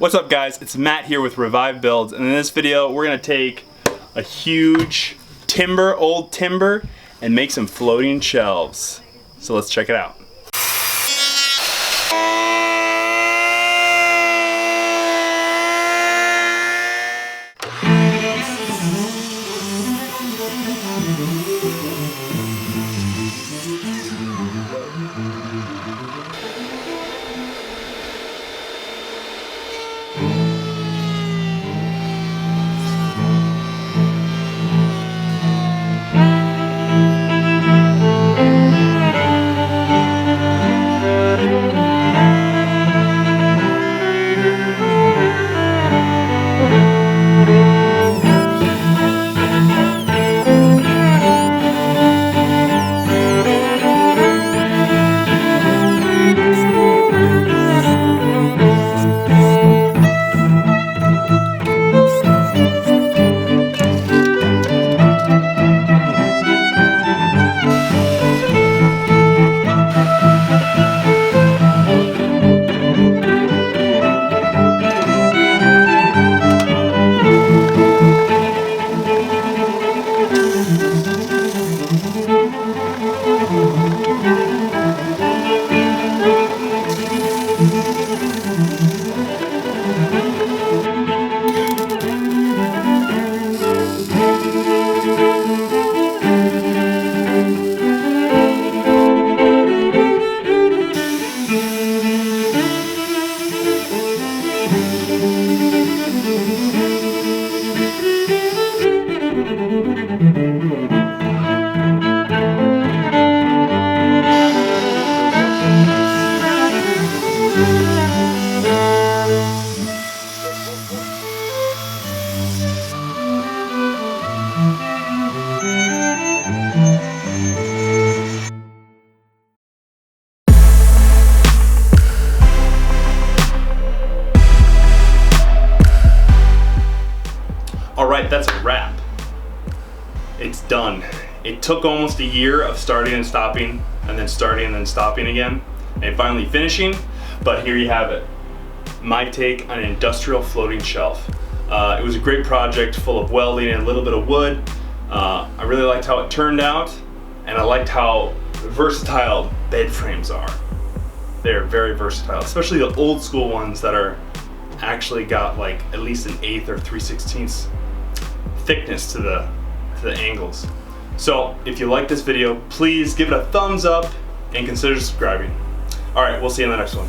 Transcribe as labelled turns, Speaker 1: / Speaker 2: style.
Speaker 1: What's up guys, it's Matt here with Revive Builds, and in this video we're going to take a huge old timber, and make some floating shelves. So let's check it out. Alright, that's a wrap. It's done. It took almost a year of starting and stopping, and then starting and then stopping again, and finally finishing, but here you have it. My take on an industrial floating shelf. It was a great project full of welding and a little bit of wood. I really liked how it turned out, and I liked how versatile bed frames are. They're very versatile, especially the old school ones that are actually got like at least an 1/8 or 3/16 thickness to the angles. So if you like this video, please give it a thumbs up and consider subscribing. Alright, we'll see you in the next one.